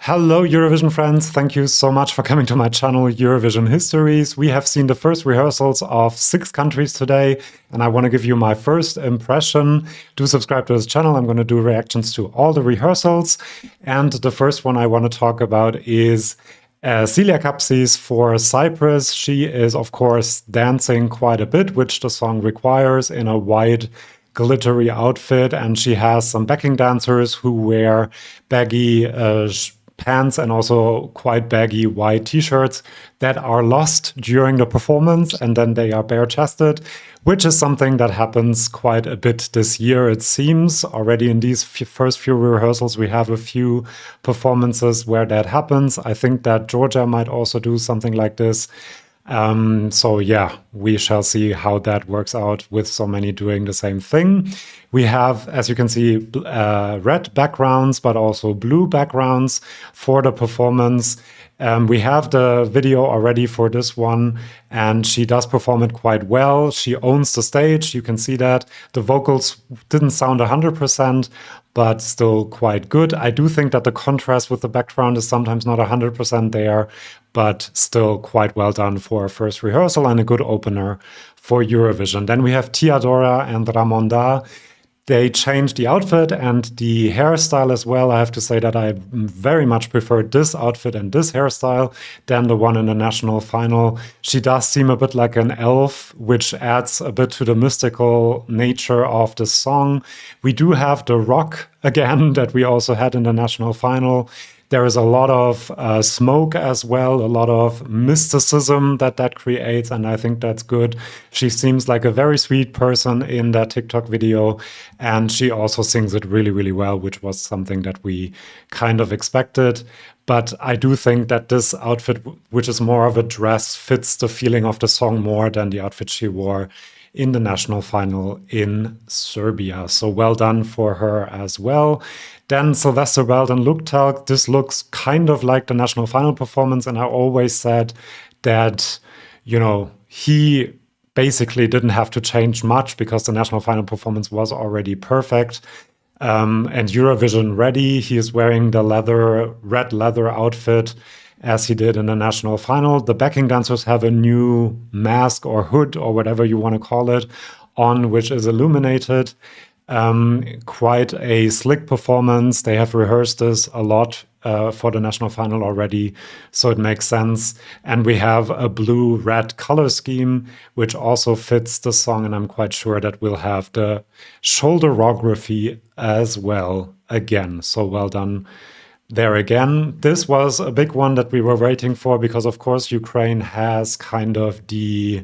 Hello, Eurovision friends. Thank you so much for coming to my channel, Eurovision Histories. We have seen the first rehearsals of 6 countries today, and I want to give you my first impression. Do subscribe to this channel. I'm going to do reactions to all the rehearsals. And the first one I want to talk about is Silia Kapsis for Cyprus. She is, of course, dancing quite a bit, which the song requires, in a white glittery outfit, and she has some backing dancers who wear baggy pants and also quite baggy white t-shirts that are lost during the performance, and then they are bare-chested, which is something that happens quite a bit this year, it seems. Already in these first few rehearsals, we have a few performances where that happens. I think that Georgia might also do something like this. So yeah, we shall see how that works out with so many doing the same thing. We have, as you can see, red backgrounds, but also blue backgrounds for the performance. We have the video already for this one, and she does perform it quite well. She owns the stage, you can see that. The vocals didn't sound 100%, but still quite good. I do think that the contrast with the background is sometimes not 100% there, but still quite well done for a first rehearsal and a good opener for Eurovision. Then we have Teya Dora and Ramonda. They changed the outfit and the hairstyle as well. I have to say that I very much preferred this outfit and this hairstyle than the one in the national final. She does seem a bit like an elf, which adds a bit to the mystical nature of the song. We do have the rock again that we also had in the national final. There is a lot of smoke as well, a lot of mysticism that creates, and I think that's good. She seems like a very sweet person in that TikTok video, and she also sings it really, really well, which was something that we kind of expected. But I do think that this outfit, which is more of a dress, fits the feeling of the song more than the outfit she wore in the national final in Serbia. So well done for her as well. Then Silvester Belt and Thug. This looks kind of like the national final performance, and I always said that, you know, he basically didn't have to change much because the national final performance was already perfect. And Eurovision ready. He is wearing the red leather outfit as he did in the national final. The backing dancers have a new mask or hood or whatever you want to call it on, which is illuminated. Quite a slick performance. They have rehearsed this a lot for the national final already, so it makes sense. And we have a blue-red color scheme, which also fits the song, and I'm quite sure that we'll have the shoulderography as well again. So well done there again. This was a big one that we were waiting for because, of course, Ukraine has kind of the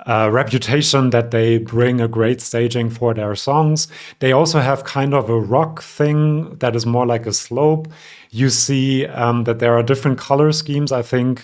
reputation that they bring a great staging for their songs. They also have kind of a rock thing that is more like a slope. You see that there are different color schemes. I think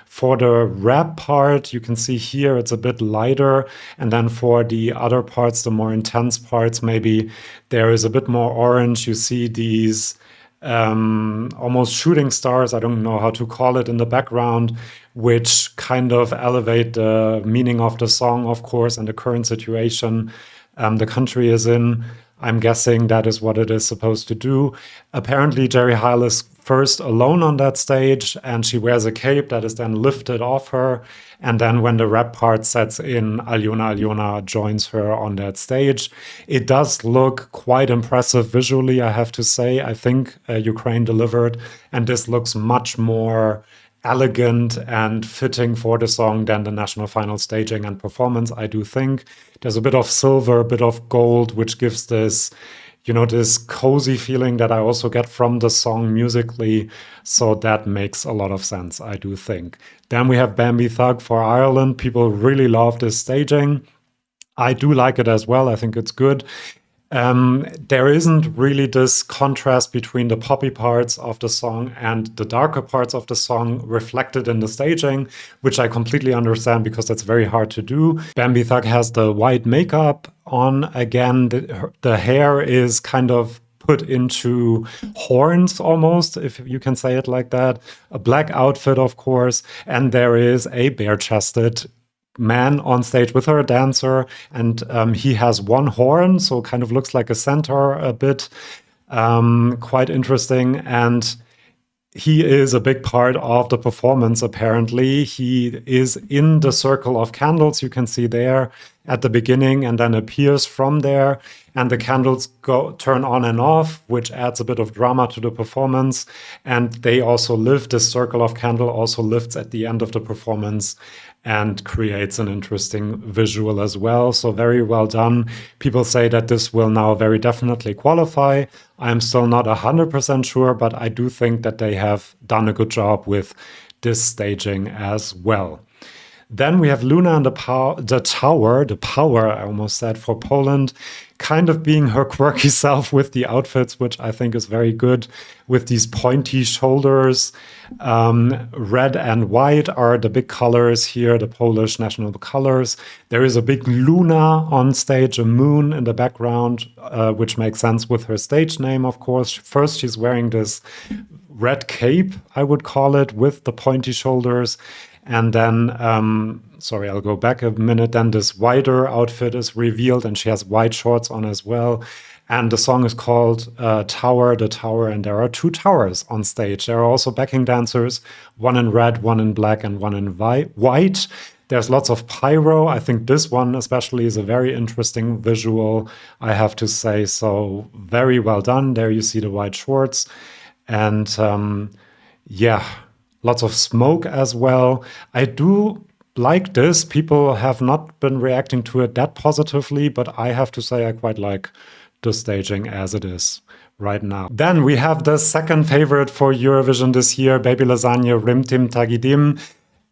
for the rap part, you can see here it's a bit lighter. And then for the other parts, the more intense parts, maybe there is a bit more orange. You see these almost shooting stars, I don't know how to call it, in the background, which kind of elevate the meaning of the song, of course, and the current situation the country is in. I'm guessing that is what it is supposed to do. Apparently, Heil is first alone on that stage, and she wears a cape that is then lifted off her. And then when the rap part sets in, Alyona joins her on that stage. It does look quite impressive visually, I have to say. I think Ukraine delivered, and this looks much more elegant and fitting for the song than the national final staging and performance, I do think. There's a bit of silver, a bit of gold, which gives this, you know, this cozy feeling that I also get from the song musically. So that makes a lot of sense, I do think. Then we have Bambie Thug for Ireland. People really love this staging. I do like it as well. I think it's good. There isn't really this contrast between the poppy parts of the song and the darker parts of the song reflected in the staging, which I completely understand because that's very hard to do. Bambie Thug has the white makeup on again. The hair is kind of put into horns almost, if you can say it like that. A black outfit, of course, and there is a bare-chested man on stage with her, a dancer, and he has one horn, so kind of looks like a centaur a bit. Quite interesting. And he is a big part of the performance, apparently. He is in the circle of candles you can see there at the beginning and then appears from there. And the candles turn on and off, which adds a bit of drama to the performance. And they also lift, this circle of candle also lifts at the end of the performance and creates an interesting visual as well. So very well done. People say that this will now very definitely qualify. I'm still not 100% sure, but I do think that they have done a good job with this staging as well. Then we have Luna and the Power, I almost said, for Poland, kind of being her quirky self with the outfits, which I think is very good, with these pointy shoulders. Red and white are the big colors here, the Polish national colors. There is a big Luna on stage, a moon in the background, which makes sense with her stage name, of course. First, she's wearing this red cape, I would call it, with the pointy shoulders. And then, sorry, I'll go back a minute. Then this wider outfit is revealed, and she has white shorts on as well. And the song is called Tower, the Tower, and there are 2 towers on stage. There are also backing dancers, one in red, one in black, and one in white. There's lots of pyro. I think this one especially is a very interesting visual, I have to say. So very well done. There you see the white shorts. And yeah, lots of smoke as well. I do like this. People have not been reacting to it that positively, but I have to say I quite like the staging as it is right now. Then we have the second favorite for Eurovision this year, Baby Lasagna, Rim Tim Tagidim.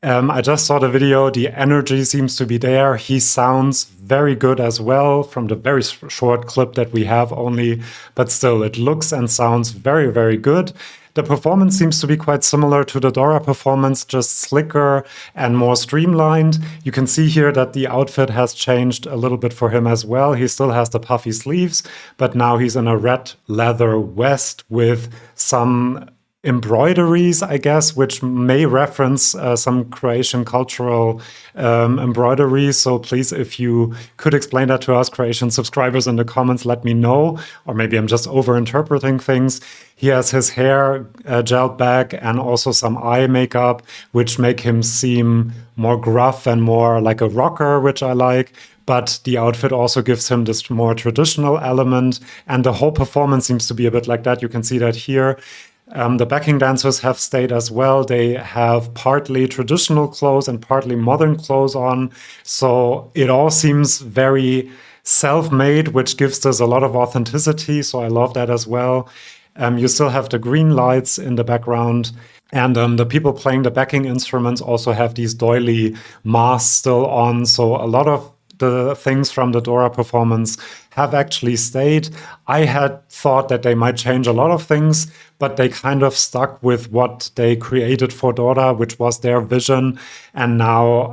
I just saw the video. The energy seems to be there. He sounds very good as well from the very short clip that we have only, but still it looks and sounds very, very good. The performance seems to be quite similar to the Dora performance, just slicker and more streamlined. You can see here that the outfit has changed a little bit for him as well. He still has the puffy sleeves, but now he's in a red leather vest with some embroideries, I guess, which may reference some Croatian cultural embroideries. So please, if you could explain that to us, Croatian subscribers, in the comments, let me know. Or maybe I'm just over-interpreting things. He has his hair gelled back and also some eye makeup, which make him seem more gruff and more like a rocker, which I like. But the outfit also gives him this more traditional element. And the whole performance seems to be a bit like that. You can see that here. The backing dancers have stayed as well. They have partly traditional clothes and partly modern clothes on. So it all seems very self-made, which gives this a lot of authenticity. So I love that as well. You still have the green lights in the background. And the people playing the backing instruments also have these doily masks still on. So a lot of the things from the Dora performance have actually stayed. I had thought that they might change a lot of things, but they kind of stuck with what they created for Dora, which was their vision. And now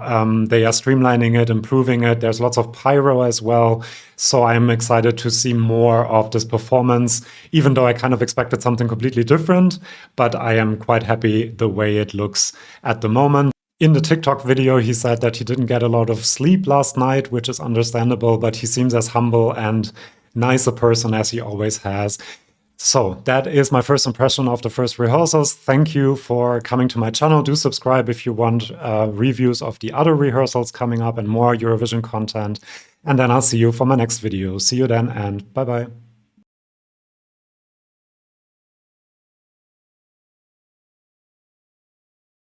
they are streamlining it, improving it. There's lots of pyro as well. So I'm excited to see more of this performance, even though I kind of expected something completely different. But I am quite happy the way it looks at the moment. In the TikTok video, he said that he didn't get a lot of sleep last night, which is understandable, but he seems as humble and nice a person as he always has. So that is my first impression of the first rehearsals. Thank you for coming to my channel. Do subscribe if you want reviews of the other rehearsals coming up and more Eurovision content. And then I'll see you for my next video. See you then and bye-bye.